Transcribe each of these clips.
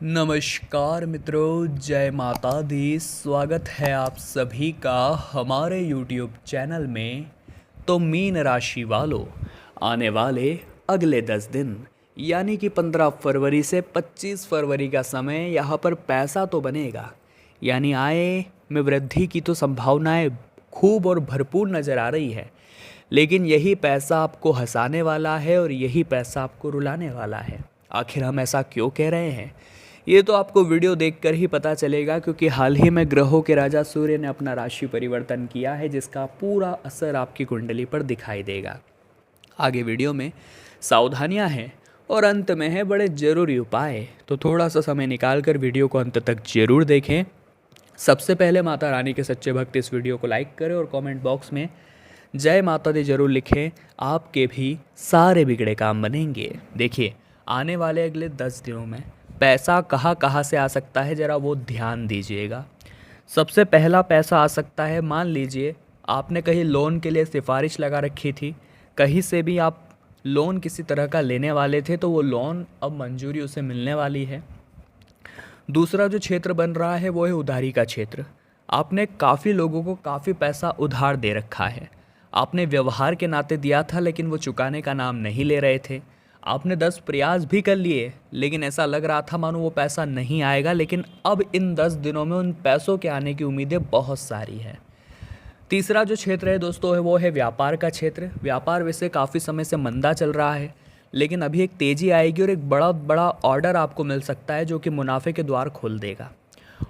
नमस्कार मित्रों, जय माता दी। स्वागत है आप सभी का हमारे YouTube चैनल में। तो मीन राशि वालों, आने वाले अगले 10 दिन यानी कि 15 फरवरी से 25 फरवरी का समय यहाँ पर पैसा तो बनेगा, यानी आय में वृद्धि की तो संभावनाएं खूब और भरपूर नज़र आ रही है। लेकिन यही पैसा आपको हंसाने वाला है और यही पैसा आपको रुलाने वाला है। आखिर हम ऐसा क्यों कह रहे हैं, ये तो आपको वीडियो देखकर ही पता चलेगा, क्योंकि हाल ही में ग्रहों के राजा सूर्य ने अपना राशि परिवर्तन किया है, जिसका पूरा असर आपकी कुंडली पर दिखाई देगा। आगे वीडियो में सावधानियां हैं और अंत में है बड़े ज़रूरी उपाय, तो थोड़ा सा समय निकाल कर वीडियो को अंत तक जरूर देखें। सबसे पहले माता रानी के सच्चे भक्त इस वीडियो को लाइक करें और कमेंट बॉक्स में जय माता दी जरूर लिखें। आपके भी सारे बिगड़े काम बनेंगे। देखिए, आने वाले अगले 10 दिनों में पैसा कहाँ कहाँ से आ सकता है, ज़रा वो ध्यान दीजिएगा। सबसे पहला पैसा आ सकता है, मान लीजिए आपने कहीं लोन के लिए सिफारिश लगा रखी थी, कहीं से भी आप लोन किसी तरह का लेने वाले थे, तो वो लोन अब मंजूरी उसे मिलने वाली है। दूसरा जो क्षेत्र बन रहा है वो है उधारी का क्षेत्र। आपने काफ़ी लोगों को काफ़ी पैसा उधार दे रखा है। आपने व्यवहार के नाते दिया था, लेकिन वो चुकाने का नाम नहीं ले रहे थे। आपने 10 प्रयास भी कर लिए, लेकिन ऐसा लग रहा था मानो वो पैसा नहीं आएगा। लेकिन अब इन 10 दिनों में उन पैसों के आने की उम्मीदें बहुत सारी हैं। तीसरा जो क्षेत्र है दोस्तों, है वो है व्यापार का क्षेत्र। व्यापार वैसे काफ़ी समय से मंदा चल रहा है, लेकिन अभी एक तेज़ी आएगी और एक बड़ा बड़ा ऑर्डर आपको मिल सकता है, जो कि मुनाफे के द्वार खोल देगा।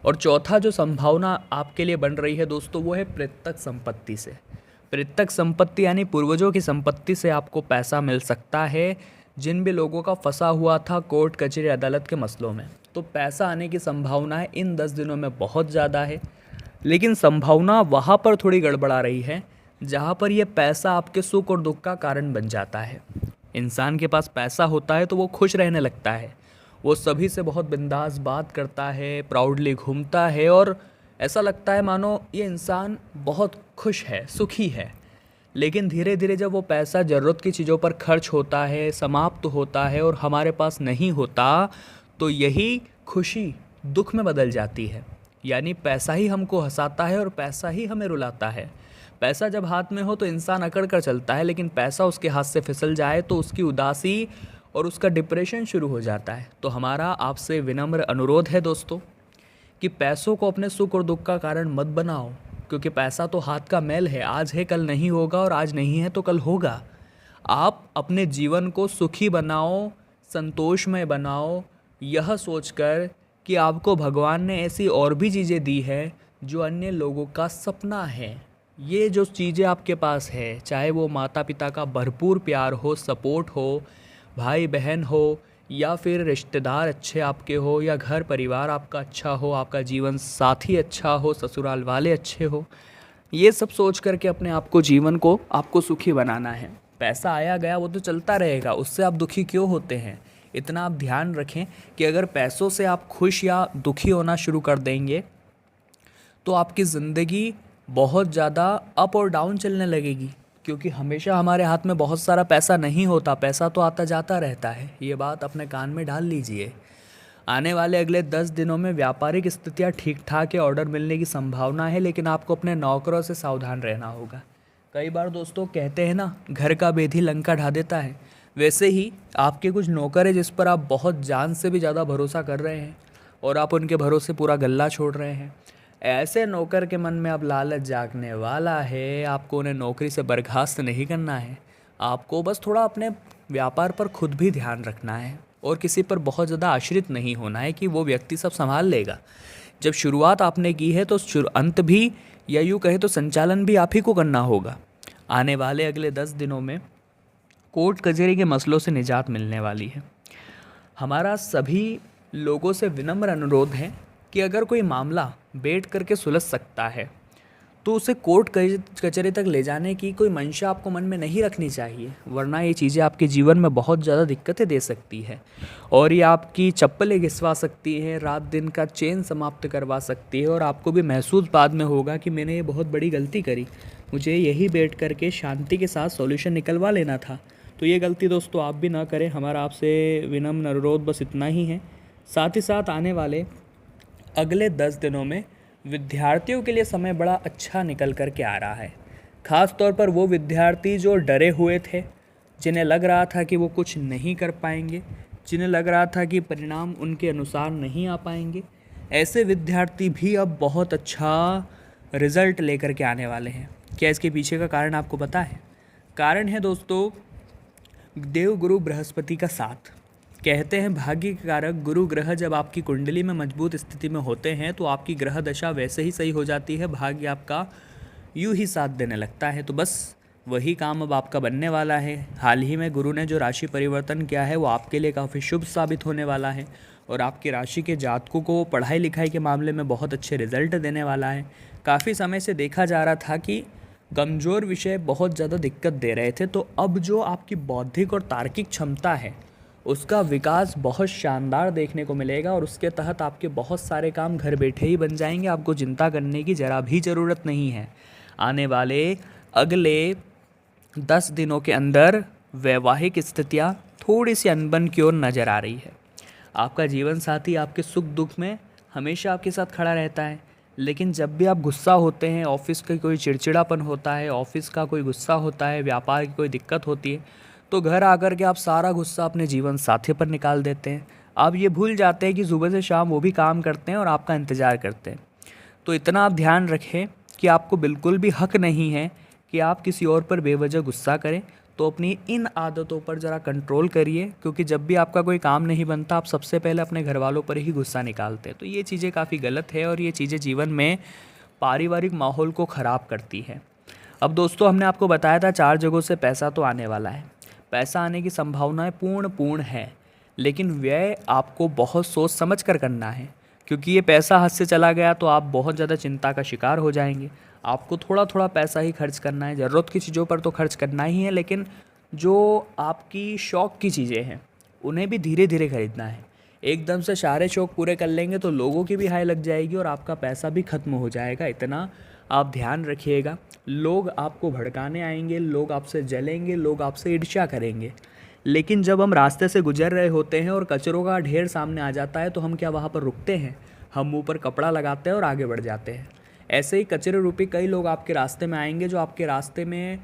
और चौथा जो संभावना आपके लिए बन रही है दोस्तों, वो है प्रत्यक्ष संपत्ति से। प्रत्यक्ष संपत्ति यानी पूर्वजों की संपत्ति से आपको पैसा मिल सकता है, जिन भी लोगों का फंसा हुआ था कोर्ट कचहरी अदालत के मसलों में। तो पैसा आने की संभावना इन 10 दिनों में बहुत ज़्यादा है। लेकिन संभावना वहाँ पर थोड़ी गड़बड़ा रही है जहाँ पर यह पैसा आपके सुख और दुख का कारण बन जाता है। इंसान के पास पैसा होता है तो वो खुश रहने लगता है, वो सभी से बहुत बिंदास बात करता है, प्राउडली घूमता है और ऐसा लगता है मानो ये इंसान बहुत खुश है, सुखी है। लेकिन धीरे धीरे जब वो पैसा ज़रूरत की चीज़ों पर खर्च होता है, समाप्त होता है और हमारे पास नहीं होता, तो यही खुशी दुख में बदल जाती है। यानी पैसा ही हमको हंसाता है और पैसा ही हमें रुलाता है। पैसा जब हाथ में हो तो इंसान अकड़ कर चलता है, लेकिन पैसा उसके हाथ से फिसल जाए तो उसकी उदासी और उसका डिप्रेशन शुरू हो जाता है। तो हमारा आपसे विनम्र अनुरोध है दोस्तों कि पैसों को अपने सुख और दुख का कारण मत बनाओ, क्योंकि पैसा तो हाथ का मैल है, आज है कल नहीं होगा और आज नहीं है तो कल होगा। आप अपने जीवन को सुखी बनाओ, संतोषमय बनाओ, यह सोचकर कि आपको भगवान ने ऐसी और भी चीज़ें दी है जो अन्य लोगों का सपना है। ये जो चीज़ें आपके पास है, चाहे वो माता पिता का भरपूर प्यार हो, सपोर्ट हो, भाई बहन हो, या फिर रिश्तेदार अच्छे आपके हो, या घर परिवार आपका अच्छा हो, आपका जीवन साथी अच्छा हो, ससुराल वाले अच्छे हो, ये सब सोच करके अपने आप को, जीवन को आपको सुखी बनाना है। पैसा आया गया वो तो चलता रहेगा, उससे आप दुखी क्यों होते हैं। इतना आप ध्यान रखें कि अगर पैसों से आप खुश या दुखी होना शुरू कर देंगे तो आपकी ज़िंदगी बहुत ज़्यादा अप और डाउन चलने लगेगी, क्योंकि हमेशा हमारे हाथ में बहुत सारा पैसा नहीं होता, पैसा तो आता जाता रहता है। ये बात अपने कान में डाल लीजिए। आने वाले अगले 10 दिनों में व्यापारिक स्थितियाँ ठीक ठाक है, ऑर्डर मिलने की संभावना है, लेकिन आपको अपने नौकरों से सावधान रहना होगा। कई बार दोस्तों कहते हैं ना, घर का बेधी लंका ढा देता है। वैसे ही आपके कुछ नौकर हैं जिस पर आप बहुत जान से भी ज़्यादा भरोसा कर रहे हैं और आप उनके भरोसे पूरा गल्ला छोड़ रहे हैं। ऐसे नौकर के मन में अब लालच जागने वाला है। आपको उन्हें नौकरी से बर्खास्त नहीं करना है, आपको बस थोड़ा अपने व्यापार पर खुद भी ध्यान रखना है और किसी पर बहुत ज़्यादा आश्रित नहीं होना है कि वो व्यक्ति सब संभाल लेगा। जब शुरुआत आपने की है तो अंत भी, या यूँ कहे तो संचालन भी आप ही को करना होगा। आने वाले अगले 10 दिनों में कोर्ट कचहरी के मसलों से निजात मिलने वाली है। हमारा सभी लोगों से विनम्र अनुरोध है कि अगर कोई मामला बैठ करके सुलझ सकता है तो उसे कोर्ट कचहरी तक ले जाने की कोई मंशा आपको मन में नहीं रखनी चाहिए, वरना ये चीज़ें आपके जीवन में बहुत ज़्यादा दिक्कतें दे सकती है और ये आपकी चप्पलें घिसवा सकती है, रात दिन का चैन समाप्त करवा सकती है और आपको भी महसूस बाद में होगा कि मैंने ये बहुत बड़ी गलती करी, मुझे यही बैठ करके शांति के साथ सॉल्यूशन निकलवा लेना था। तो ये गलती दोस्तों आप भी ना करें, हमारा आपसे विनम्र अनुरोध बस इतना ही है। साथ ही साथ आने वाले अगले 10 दिनों में विद्यार्थियों के लिए समय बड़ा अच्छा निकल कर के आ रहा है। ख़ास तौर पर वो विद्यार्थी जो डरे हुए थे, जिन्हें लग रहा था कि वो कुछ नहीं कर पाएंगे, जिन्हें लग रहा था कि परिणाम उनके अनुसार नहीं आ पाएंगे, ऐसे विद्यार्थी भी अब बहुत अच्छा रिज़ल्ट लेकर के आने वाले हैं। क्या इसके पीछे का कारण आपको पता है? कारण है दोस्तों देवगुरु बृहस्पति का साथ। कहते हैं भाग्य के कारक गुरु ग्रह जब आपकी कुंडली में मजबूत स्थिति में होते हैं तो आपकी ग्रह दशा वैसे ही सही हो जाती है, भाग्य आपका यूं ही साथ देने लगता है। तो बस वही काम अब आपका बनने वाला है। हाल ही में गुरु ने जो राशि परिवर्तन किया है वो आपके लिए काफ़ी शुभ साबित होने वाला है और आपकी राशि के जातकों को पढ़ाई लिखाई के मामले में बहुत अच्छे रिजल्ट देने वाला है। काफ़ी समय से देखा जा रहा था कि कमज़ोर विषय बहुत ज़्यादा दिक्कत दे रहे थे, तो अब जो आपकी बौद्धिक और तार्किक क्षमता है उसका विकास बहुत शानदार देखने को मिलेगा और उसके तहत आपके बहुत सारे काम घर बैठे ही बन जाएंगे। आपको चिंता करने की ज़रा भी ज़रूरत नहीं है। आने वाले अगले 10 दिनों के अंदर वैवाहिक स्थितियाँ थोड़ी सी अनबन की ओर नज़र आ रही है। आपका जीवन साथी आपके सुख दुख में हमेशा आपके साथ खड़ा रहता है, लेकिन जब भी आप गुस्सा होते हैं, ऑफिस का कोई चिड़चिड़ापन होता है, ऑफिस का कोई गुस्सा होता है, व्यापार की कोई दिक्कत होती है, तो घर आकर के आप सारा गुस्सा अपने जीवन साथी पर निकाल देते हैं। आप ये भूल जाते हैं कि सुबह से शाम वो भी काम करते हैं और आपका इंतज़ार करते हैं। तो इतना आप ध्यान रखें कि आपको बिल्कुल भी हक नहीं है कि आप किसी और पर बेवजह गुस्सा करें। तो अपनी इन आदतों पर ज़रा कंट्रोल करिए, क्योंकि जब भी आपका कोई काम नहीं बनता आप सबसे पहले अपने घर वालों पर ही गुस्सा निकालते हैं। तो ये चीज़ें काफ़ी गलत है और ये चीज़ें जीवन में पारिवारिक माहौल को ख़राब करती है। अब दोस्तों हमने आपको बताया था 4 जगहों से पैसा तो आने वाला है। पैसा आने की संभावनाएं पूर्ण है, लेकिन व्यय आपको बहुत सोच समझ कर करना है, क्योंकि ये पैसा हाथ से चला गया तो आप बहुत ज़्यादा चिंता का शिकार हो जाएंगे। आपको थोड़ा थोड़ा पैसा ही खर्च करना है, ज़रूरत की चीज़ों पर तो खर्च करना ही है, लेकिन जो आपकी शौक़ की चीज़ें हैं उन्हें भी धीरे धीरे खरीदना है। एकदम से सारे शौक़ पूरे कर लेंगे तो लोगों की भी हाय लग जाएगी और आपका पैसा भी ख़त्म हो जाएगा। इतना आप ध्यान रखिएगा। लोग आपको भड़काने आएंगे, लोग आपसे जलेंगे, लोग आपसे ईर्ष्या करेंगे, लेकिन जब हम रास्ते से गुजर रहे होते हैं और कचरों का ढेर सामने आ जाता है तो हम क्या वहाँ पर रुकते हैं? हम मुँह पर कपड़ा लगाते हैं और आगे बढ़ जाते हैं। ऐसे ही कचरे रूपी कई लोग आपके रास्ते में आएंगे जो आपके रास्ते में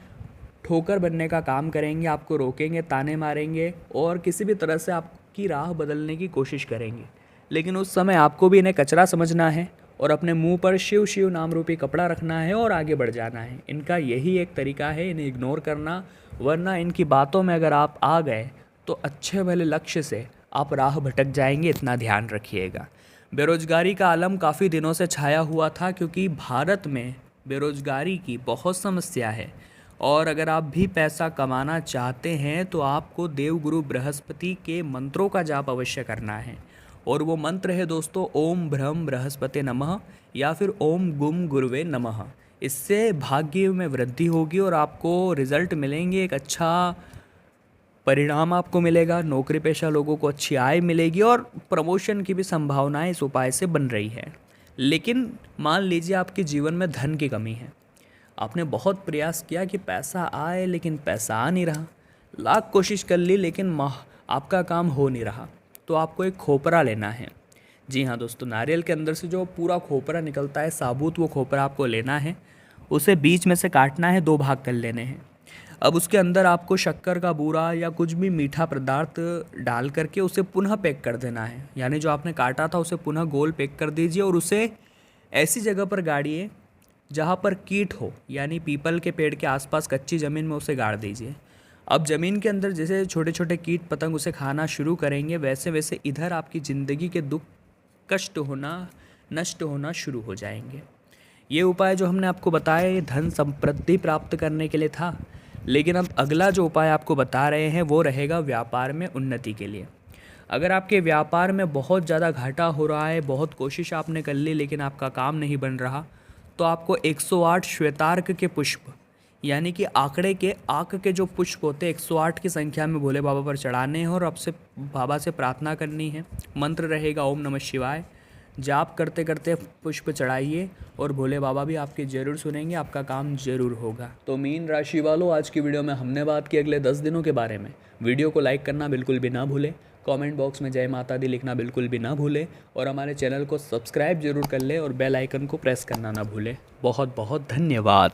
ठोकर बनने का काम करेंगे, आपको रोकेंगे, ताने मारेंगे और किसी भी तरह से आपकी राह बदलने की कोशिश करेंगे। लेकिन उस समय आपको भी इन्हें कचरा समझना है और अपने मुंह पर शिव शिव नाम रूपी कपड़ा रखना है और आगे बढ़ जाना है। इनका यही एक तरीका है, इन्हें इग्नोर करना, वरना इनकी बातों में अगर आप आ गए तो अच्छे भले लक्ष्य से आप राह भटक जाएंगे। इतना ध्यान रखिएगा। बेरोजगारी का आलम काफ़ी दिनों से छाया हुआ था, क्योंकि भारत में बेरोजगारी की बहुत समस्या है और अगर आप भी पैसा कमाना चाहते हैं तो आपको देवगुरु बृहस्पति के मंत्रों का जाप अवश्य करना है। और वो मंत्र है दोस्तों ओम ब्रह्म बृहस्पति नमः या फिर ओम गुम गुरुवे नमः। इससे भाग्य में वृद्धि होगी और आपको रिज़ल्ट मिलेंगे, एक अच्छा परिणाम आपको मिलेगा। नौकरी पेशा लोगों को अच्छी आय मिलेगी और प्रमोशन की भी संभावनाएं इस उपाय से बन रही है। लेकिन मान लीजिए आपके जीवन में धन की कमी है, आपने बहुत प्रयास किया कि पैसा आए लेकिन पैसा आ नहीं रहा, लाख कोशिश कर ली लेकिन आपका काम हो नहीं रहा, तो आपको एक खोपरा लेना है। जी हाँ दोस्तों, नारियल के अंदर से जो पूरा खोपरा निकलता है साबुत, वो खोपरा आपको लेना है। उसे बीच में से काटना है, 2 भाग कर लेने हैं। अब उसके अंदर आपको शक्कर का बूरा या कुछ भी मीठा पदार्थ डाल करके उसे पुनः पैक कर देना है। यानी जो आपने काटा था उसे पुनः गोल पैक कर दीजिए और उसे ऐसी जगह पर गाड़िए जहाँ पर कीट हो, यानी पीपल के पेड़ के आसपास कच्ची ज़मीन में उसे गाड़ दीजिए। अब ज़मीन के अंदर जैसे छोटे छोटे कीट पतंग उसे खाना शुरू करेंगे, वैसे वैसे इधर आपकी ज़िंदगी के दुख कष्ट होना नष्ट होना शुरू हो जाएंगे। ये उपाय जो हमने आपको बताया ये धन समृद्धि प्राप्त करने के लिए था, लेकिन अब अगला जो उपाय आपको बता रहे हैं वो रहेगा व्यापार में उन्नति के लिए। अगर आपके व्यापार में बहुत ज़्यादा घाटा हो रहा है, बहुत कोशिश आपने कर ली लेकिन आपका काम नहीं बन रहा, तो आपको 108 श्वेतार्क के पुष्प, यानी कि आंकड़े के आक के जो पुष्प होते हैं 108 की संख्या में भोले बाबा पर चढ़ाने हैं और आपसे बाबा से प्रार्थना करनी है। मंत्र रहेगा ओम नमः शिवाय। जाप करते करते पुष्प चढ़ाइए और भोले बाबा भी आपके ज़रूर सुनेंगे, आपका काम ज़रूर होगा। तो मीन राशि वालों, आज की वीडियो में हमने बात की अगले 10 दिनों के बारे में। वीडियो को लाइक करना बिल्कुल भी ना भूलें। कमेंट बॉक्स में जय माता दी लिखना बिल्कुल भी ना भूलें और हमारे चैनल को सब्सक्राइब जरूर कर लें और बेल आइकन को प्रेस करना ना भूलें। बहुत बहुत धन्यवाद।